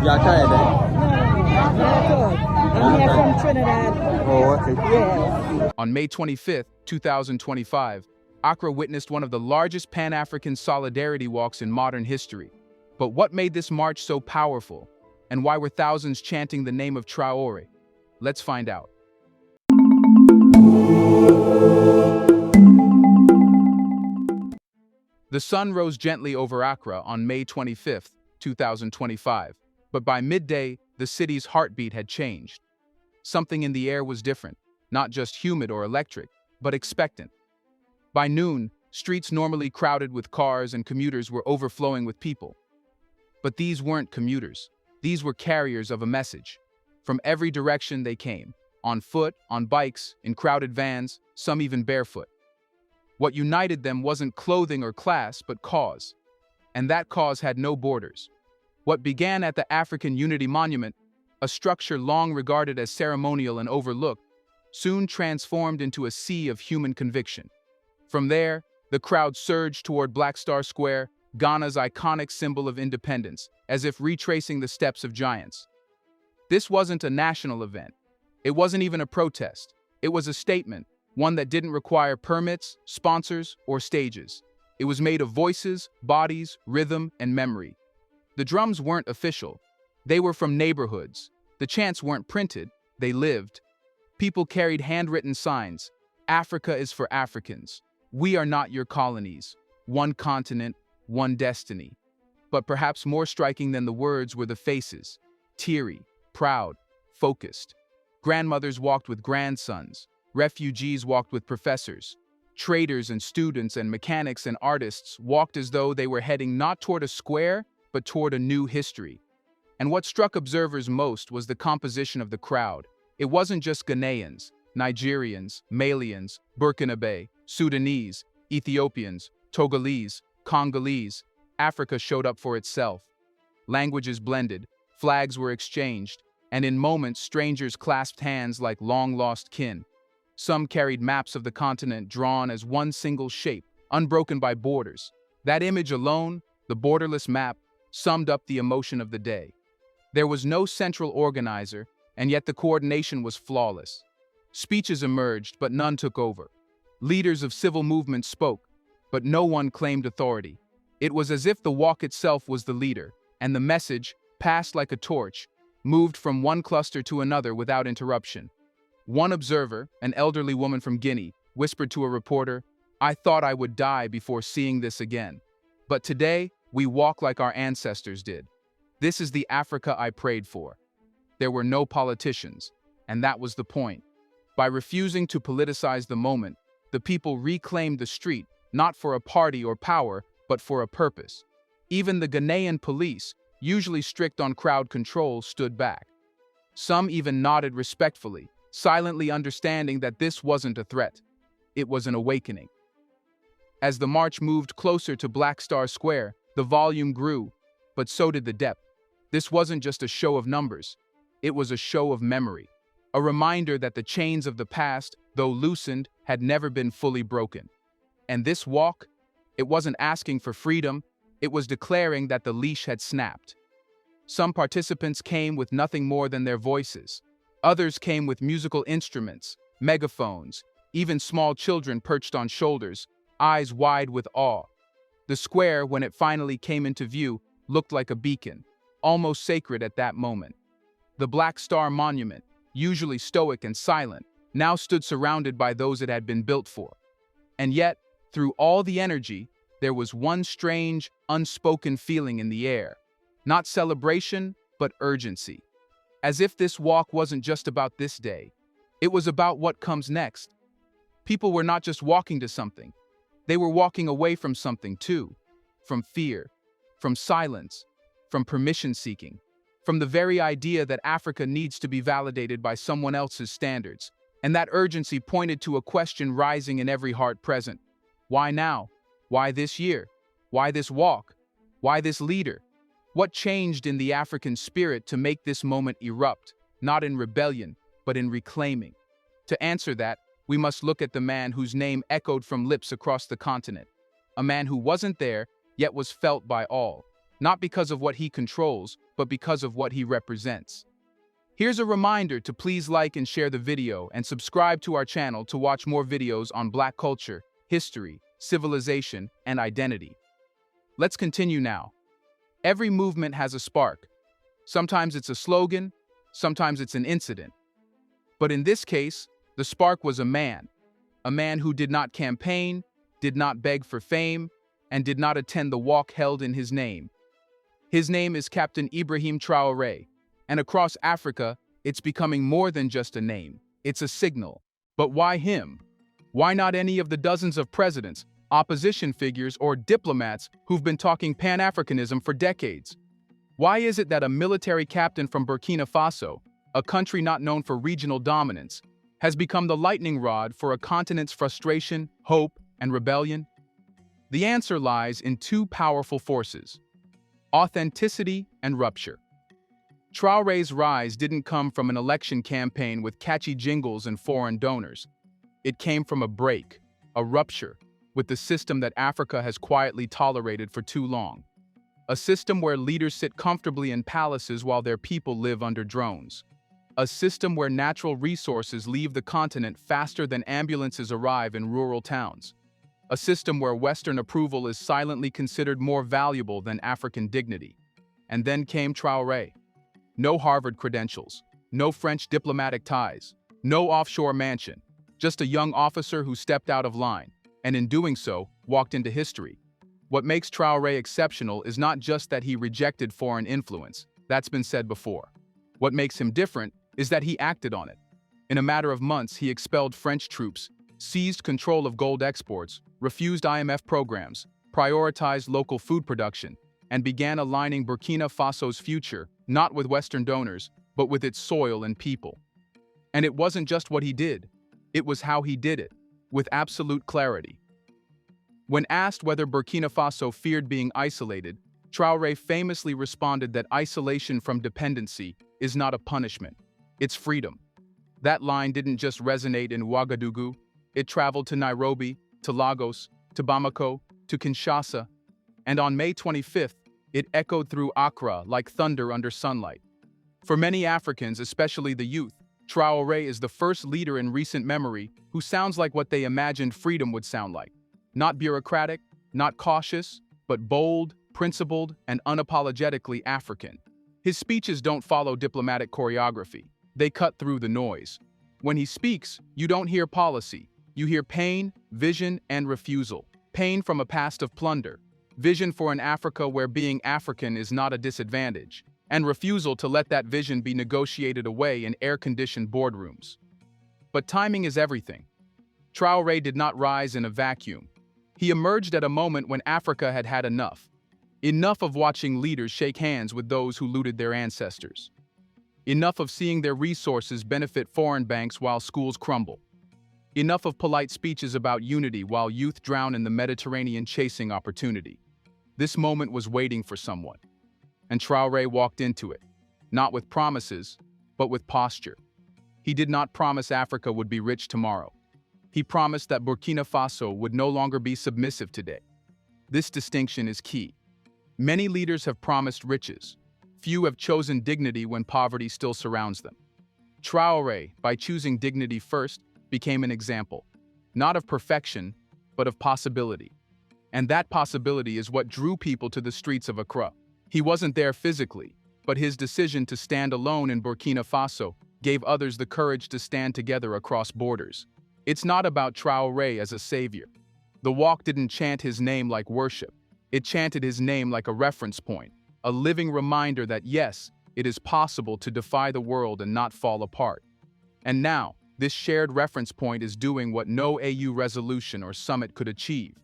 Accra then? I'm here from Trinidad. Oh, okay. Yes. On May 25, 2025, Accra witnessed one of the largest Pan-African solidarity walks in modern history. But what made this march so powerful? And why were thousands chanting the name of Traoré? Let's find out. The sun rose gently over Accra on May 25, 2025, but by midday, the city's heartbeat had changed. Something in the air was different, not just humid or electric, but expectant. By noon, streets normally crowded with cars and commuters were overflowing with people. But these weren't commuters. These were carriers of a message. From every direction they came, on foot, on bikes, in crowded vans, some even barefoot. What united them wasn't clothing or class, but cause. And that cause had no borders. What began at the African Unity Monument, a structure long regarded as ceremonial and overlooked, soon transformed into a sea of human conviction. From there, the crowd surged toward Black Star Square, Ghana's iconic symbol of independence, as if retracing the steps of giants. This wasn't a national event. It wasn't even a protest. It was a statement, one that didn't require permits, sponsors, or stages. It was made of voices, bodies, rhythm, and memory. The drums weren't official. They were from neighborhoods. The chants weren't printed. They lived. People carried handwritten signs. Africa is for Africans. We are not your colonies. One continent, one destiny. But perhaps more striking than the words were the faces. Teary, proud, focused. Grandmothers walked with grandsons. Refugees walked with professors. Traders and students and mechanics and artists walked as though they were heading not toward a square, but toward a new history. And what struck observers most was the composition of the crowd. It wasn't just Ghanaians, Nigerians, Malians, Burkinabe, Sudanese, Ethiopians, Togolese, Congolese. Africa showed up for itself. Languages blended, flags were exchanged, and in moments strangers clasped hands like long-lost kin. Some carried maps of the continent drawn as one single shape, unbroken by borders. That image alone, the borderless map, summed up the emotion of the day. There was no central organizer, and yet the coordination was flawless. Speeches emerged, but none took over. Leaders of civil movements spoke, but no one claimed authority. It was as if the walk itself was the leader, and the message, passed like a torch, moved from one cluster to another without interruption. One observer, an elderly woman from Guinea, whispered to a reporter, "I thought I would die before seeing this again. But today, we walk like our ancestors did. This is the Africa I prayed for." There were no politicians, and that was the point. By refusing to politicize the moment, the people reclaimed the street, not for a party or power, but for a purpose. Even the Ghanaian police, usually strict on crowd control, stood back. Some even nodded respectfully, silently understanding that this wasn't a threat. It was an awakening. As the march moved closer to Black Star Square, the volume grew, but so did the depth. This wasn't just a show of numbers. It was a show of memory, a reminder that the chains of the past, though loosened, had never been fully broken. And this walk, it wasn't asking for freedom, it was declaring that the leash had snapped. Some participants came with nothing more than their voices. Others came with musical instruments, megaphones, even small children perched on shoulders, eyes wide with awe. The square, when it finally came into view, looked like a beacon, almost sacred at that moment. The Black Star Monument, usually stoic and silent, now stood surrounded by those it had been built for. And yet, through all the energy, there was one strange, unspoken feeling in the air. Not celebration, but urgency. As if this walk wasn't just about this day. It was about what comes next. People were not just walking to something. They were walking away from something too. From fear, from silence, from permission-seeking, from the very idea that Africa needs to be validated by someone else's standards. And that urgency pointed to a question rising in every heart present. Why now? Why this year? Why this walk? Why this leader? What changed in the African spirit to make this moment erupt, not in rebellion, but in reclaiming? To answer that, we must look at the man whose name echoed from lips across the continent. A man who wasn't there, yet was felt by all. not because of what he controls, but because of what he represents. Here's a reminder to please like and share the video and subscribe to our channel to watch more videos on Black culture, history, civilization, and identity. Let's continue now. Every movement has a spark. Sometimes it's a slogan, sometimes it's an incident. But in this case, the spark was a man who did not campaign, did not beg for fame, and did not attend the walk held in his name. His name is Captain Ibrahim Traoré, and across Africa, it's becoming more than just a name. It's a signal. But why him? Why not any of the dozens of presidents, opposition figures, or diplomats who've been talking Pan-Africanism for decades? Why is it that a military captain from Burkina Faso, a country not known for regional dominance, has become the lightning rod for a continent's frustration, hope, and rebellion? The answer lies in two powerful forces: authenticity and rupture. Traoré's rise didn't come from an election campaign with catchy jingles and foreign donors. It came from a break, a rupture, with the system that Africa has quietly tolerated for too long. A system where leaders sit comfortably in palaces while their people live under drones. A system where natural resources leave the continent faster than ambulances arrive in rural towns. A system where Western approval is silently considered more valuable than African dignity. And then came Traoré. No Harvard credentials, no French diplomatic ties, no offshore mansion, just a young officer who stepped out of line, and in doing so, walked into history. What makes Traoré exceptional is not just that he rejected foreign influence, that's been said before. What makes him different is that he acted on it. In a matter of months, he expelled French troops, seized control of gold exports, refused IMF programs, prioritized local food production, and began aligning Burkina Faso's future not with Western donors, but with its soil and people. And it wasn't just what he did, it was how he did it, with absolute clarity. When asked whether Burkina Faso feared being isolated, Traoré famously responded that isolation from dependency is not a punishment, it's freedom. That line didn't just resonate in Ouagadougou, it traveled to Nairobi, to Lagos, to Bamako, to Kinshasa, and on May 25th, it echoed through Accra like thunder under sunlight. For many Africans, especially the youth, Traoré is the first leader in recent memory who sounds like what they imagined freedom would sound like. Not bureaucratic, not cautious, but bold, principled, and unapologetically African. His speeches don't follow diplomatic choreography. They cut through the noise. When he speaks, you don't hear policy. You hear pain, vision, and refusal. Pain from a past of plunder. Vision for an Africa where being African is not a disadvantage, and refusal to let that vision be negotiated away in air-conditioned boardrooms. But timing is everything. Traoré did not rise in a vacuum. He emerged at a moment when Africa had had enough. Enough of watching leaders shake hands with those who looted their ancestors. Enough of seeing their resources benefit foreign banks while schools crumble. Enough of polite speeches about unity while youth drown in the Mediterranean chasing opportunity. This moment was waiting for someone, and Traoré walked into it, not with promises, but with posture. He did not promise Africa would be rich tomorrow. He promised that Burkina Faso would no longer be submissive today. This distinction is key. Many leaders have promised riches. Few have chosen dignity when poverty still surrounds them. Traoré, by choosing dignity first, became an example, not of perfection, but of possibility. And that possibility is what drew people to the streets of Accra. He wasn't there physically, but his decision to stand alone in Burkina Faso gave others the courage to stand together across borders. It's not about Traoré as a savior. The walk didn't chant his name like worship. It chanted his name like a reference point, a living reminder that yes, it is possible to defy the world and not fall apart. And now, this shared reference point is doing what no AU resolution or summit could achieve.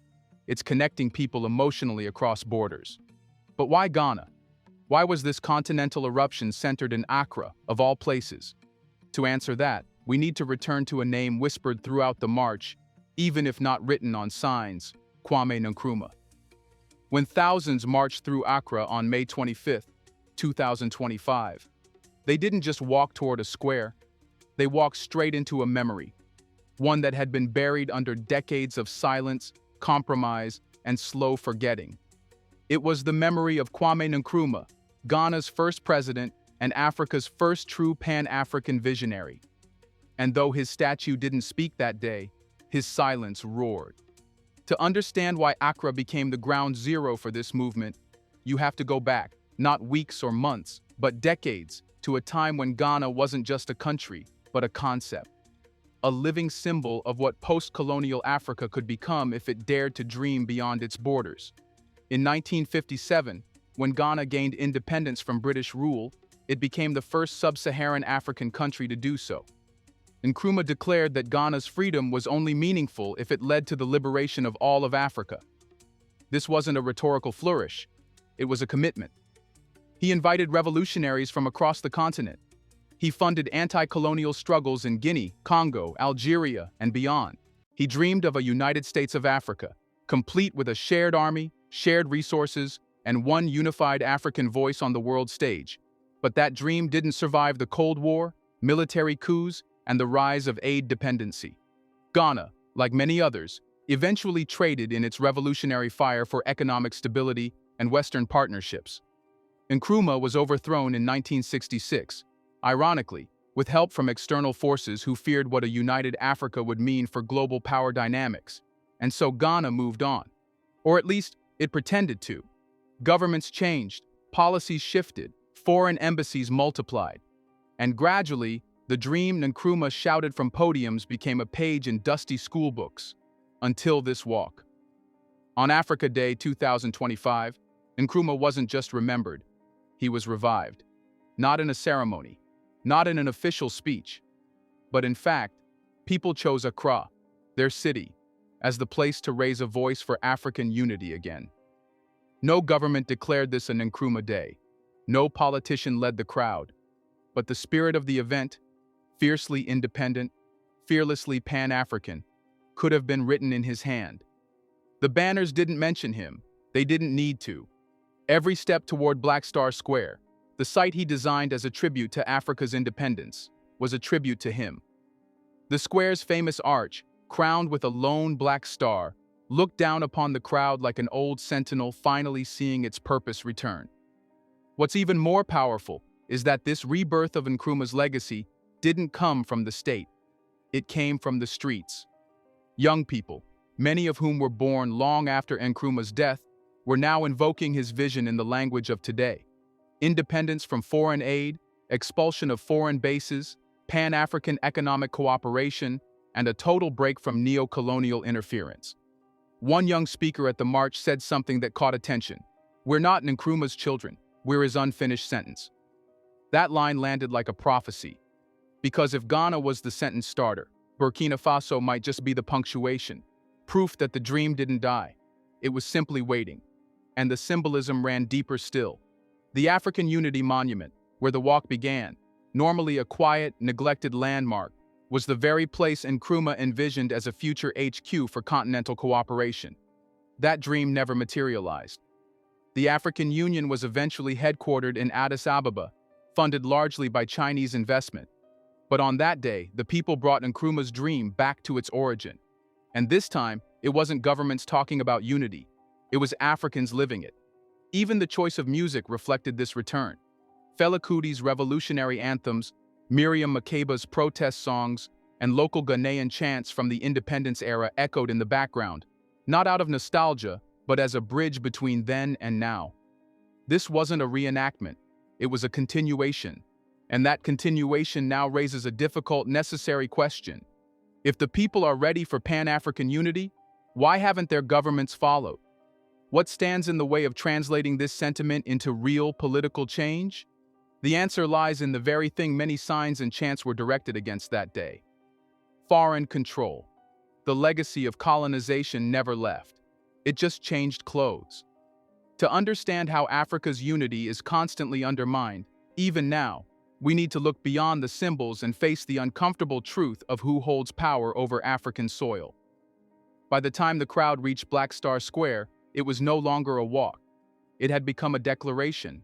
It's connecting people emotionally across borders. But why Ghana? Why was this continental eruption centered in Accra, of all places? To answer that, we need to return to a name whispered throughout the march, even if not written on signs: Kwame Nkrumah. When thousands marched through Accra on May 25, 2025, they didn't just walk toward a square, they walked straight into a memory, one that had been buried under decades of silence, compromise, and slow forgetting. It was the memory of Kwame Nkrumah, Ghana's first president and Africa's first true Pan-African visionary. And though his statue didn't speak that day, his silence roared. To understand why Accra became the ground zero for this movement, you have to go back, not weeks or months, but decades, to a time when Ghana wasn't just a country, but a concept. A living symbol of what post-colonial Africa could become if it dared to dream beyond its borders. In 1957, when Ghana gained independence from British rule, it became the first sub-Saharan African country to do so. Nkrumah declared that Ghana's freedom was only meaningful if it led to the liberation of all of Africa. This wasn't a rhetorical flourish, it was a commitment. He invited revolutionaries from across the continent. He funded anti-colonial struggles in Guinea, Congo, Algeria, and beyond. He dreamed of a United States of Africa, complete with a shared army, shared resources, and one unified African voice on the world stage. But that dream didn't survive the Cold War, military coups, and the rise of aid dependency. Ghana, like many others, eventually traded in its revolutionary fire for economic stability and Western partnerships. Nkrumah was overthrown in 1966, ironically, with help from external forces who feared what a united Africa would mean for global power dynamics, and so Ghana moved on. Or at least, it pretended to. Governments changed, policies shifted, foreign embassies multiplied, and gradually, the dream Nkrumah shouted from podiums became a page in dusty schoolbooks, until this walk. On Africa Day 2025, Nkrumah wasn't just remembered, he was revived. Not in a ceremony, not in an official speech, but in fact, people chose Accra, their city, as the place to raise a voice for African unity again. No government declared this an Nkrumah Day. No politician led the crowd. But the spirit of the event, fiercely independent, fearlessly Pan-African, could have been written in his hand. The banners didn't mention him. They didn't need to. Every step toward Black Star Square, the site he designed as a tribute to Africa's independence, was a tribute to him. The square's famous arch, crowned with a lone black star, looked down upon the crowd like an old sentinel finally seeing its purpose return. What's even more powerful is that this rebirth of Nkrumah's legacy didn't come from the state. It came from the streets. Young people, many of whom were born long after Nkrumah's death, were now invoking his vision in the language of today. Independence from foreign aid, expulsion of foreign bases, Pan-African economic cooperation, and a total break from neo-colonial interference. One young speaker at the march said something that caught attention. "We're not Nkrumah's children, we're his unfinished sentence." That line landed like a prophecy. Because if Ghana was the sentence starter, Burkina Faso might just be the punctuation, proof that the dream didn't die. It was simply waiting. And the symbolism ran deeper still. The African Unity Monument, where the walk began, normally a quiet, neglected landmark, was the very place Nkrumah envisioned as a future HQ for continental cooperation. That dream never materialized. The African Union was eventually headquartered in Addis Ababa, funded largely by Chinese investment. But on that day, the people brought Nkrumah's dream back to its origin. And this time, it wasn't governments talking about unity. It was Africans living it. Even the choice of music reflected this return. Fela Kuti's revolutionary anthems, Miriam Makeba's protest songs, and local Ghanaian chants from the independence era echoed in the background, not out of nostalgia, but as a bridge between then and now. This wasn't a reenactment, it was a continuation. And that continuation now raises a difficult, necessary question. If the people are ready for Pan-African unity, why haven't their governments followed? What stands in the way of translating this sentiment into real political change? The answer lies in the very thing many signs and chants were directed against that day. Foreign control. The legacy of colonization never left. It just changed clothes. To understand how Africa's unity is constantly undermined, even now, we need to look beyond the symbols and face the uncomfortable truth of who holds power over African soil. By the time the crowd reached Black Star Square, it was no longer a walk. It had become a declaration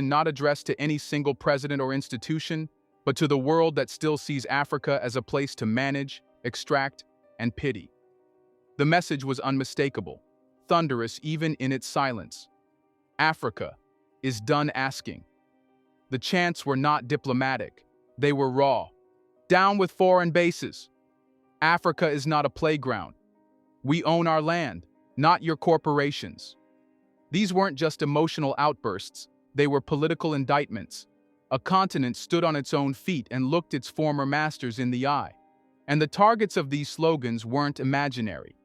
not addressed to any single president or institution, but to the world that still sees Africa as a place to manage, extract, and pity. The message was unmistakable. thunderous even in its silence. Africa is done asking. The chants were not diplomatic. They were raw. Down with foreign bases. Africa is not a playground. We own our land, not your corporations. These weren't just emotional outbursts, they were political indictments. A continent stood on its own feet and looked its former masters in the eye. And the targets of these slogans weren't imaginary.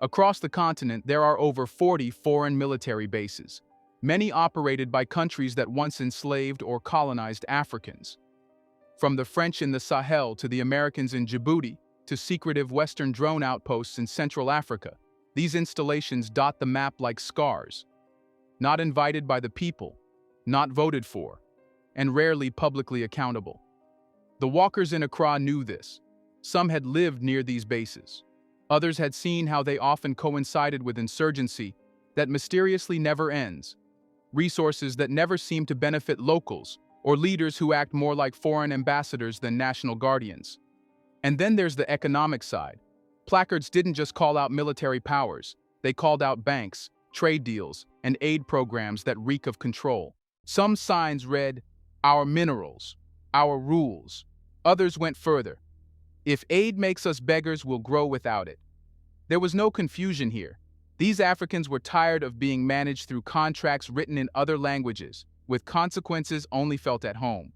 Across the continent, there are over 40 foreign military bases, many operated by countries that once enslaved or colonized Africans. From the French in the Sahel to the Americans in Djibouti to secretive Western drone outposts in Central Africa, these installations dot the map like scars. Not invited by the people, not voted for, and rarely publicly accountable. The walkers in Accra knew this. Some had lived near these bases. Others had seen how they often coincided with insurgency that mysteriously never ends, resources that never seem to benefit locals, or leaders who act more like foreign ambassadors than national guardians. And then there's the economic side. Placards didn't just call out military powers, they called out banks, trade deals, and aid programs that reek of control. Some signs read, "Our minerals, our rules." Others went further. "If aid makes us beggars, we'll grow without it." There was no confusion here. These Africans were tired of being managed through contracts written in other languages, with consequences only felt at home.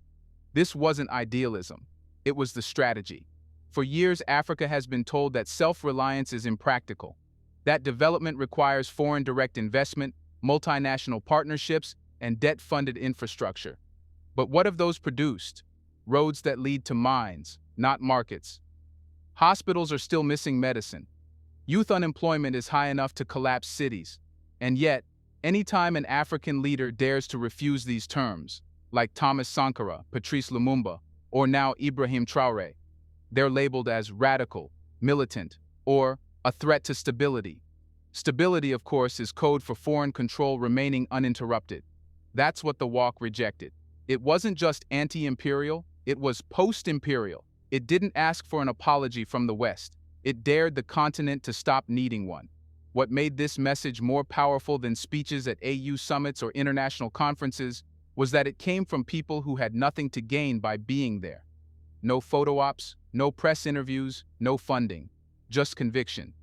This wasn't idealism. It was the strategy. For years, Africa has been told that self-reliance is impractical, that development requires foreign direct investment, multinational partnerships, and debt-funded infrastructure. But what have those produced? Roads that lead to mines, not markets. Hospitals are still missing medicine. Youth unemployment is high enough to collapse cities. And yet, anytime an African leader dares to refuse these terms, like Thomas Sankara, Patrice Lumumba, or now Ibrahim Traoré, they're labeled as radical, militant, or a threat to stability. Stability, of course, is code for foreign control remaining uninterrupted. That's what the walk rejected. It wasn't just anti-imperial, it was post-imperial. It didn't ask for an apology from the West. It dared the continent to stop needing one. What made this message more powerful than speeches at AU summits or international conferences was that it came from people who had nothing to gain by being there. No photo ops, no press interviews, no funding, just conviction.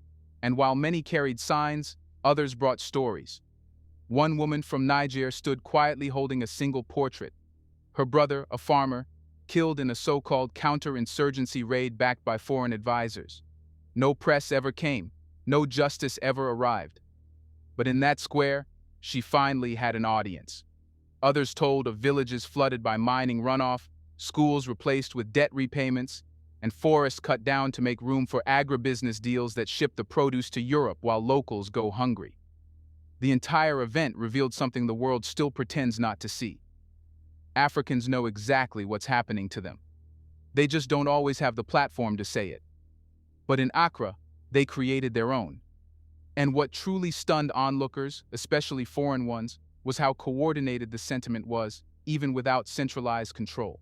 And while many carried signs, others brought stories. One woman from Niger stood quietly holding a single portrait. Her brother, a farmer, killed in a so-called counter-insurgency raid backed by foreign advisors. No press ever came, no justice ever arrived. But in that square, she finally had an audience. Others told of villages flooded by mining runoff, schools replaced with debt repayments, and forests cut down to make room for agribusiness deals that ship the produce to Europe while locals go hungry. The entire event revealed something the world still pretends not to see. Africans know exactly what's happening to them. They just don't always have the platform to say it. But in Accra, they created their own. And what truly stunned onlookers, especially foreign ones, was how coordinated the sentiment was, even without centralized control.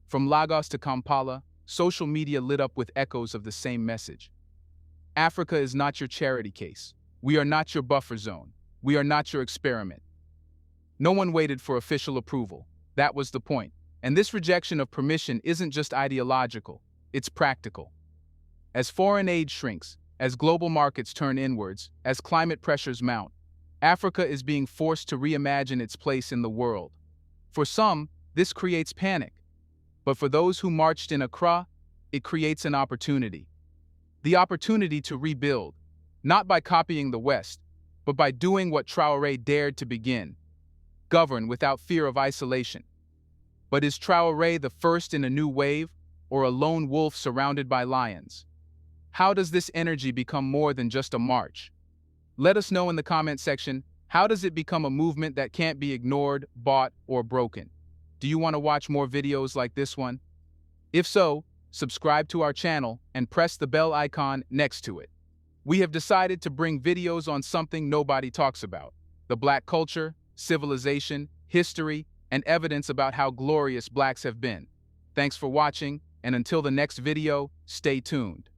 From Lagos to Kampala, social media lit up with echoes of the same message. Africa is not your charity case. We are not your buffer zone. We are not your experiment. No one waited for official approval. That was the point. And this rejection of permission isn't just ideological, it's practical. As foreign aid shrinks, as global markets turn inwards, as climate pressures mount, Africa is being forced to reimagine its place in the world. For some, this creates panic. But for those who marched in Accra, it creates an opportunity. The opportunity to rebuild, not by copying the West, but by doing what Traoré dared to begin: govern without fear of isolation. But is Traoré the first in a new wave, or a lone wolf surrounded by lions? How does this energy become more than just a march? Let us know in the comment section, how does it become a movement that can't be ignored, bought, or broken? Do you want to watch more videos like this one? If so, subscribe to our channel and press the bell icon next to it. We have decided to bring videos on something nobody talks about: the Black culture, civilization, history, and evidence about how glorious Blacks have been. Thanks for watching, and until the next video, stay tuned.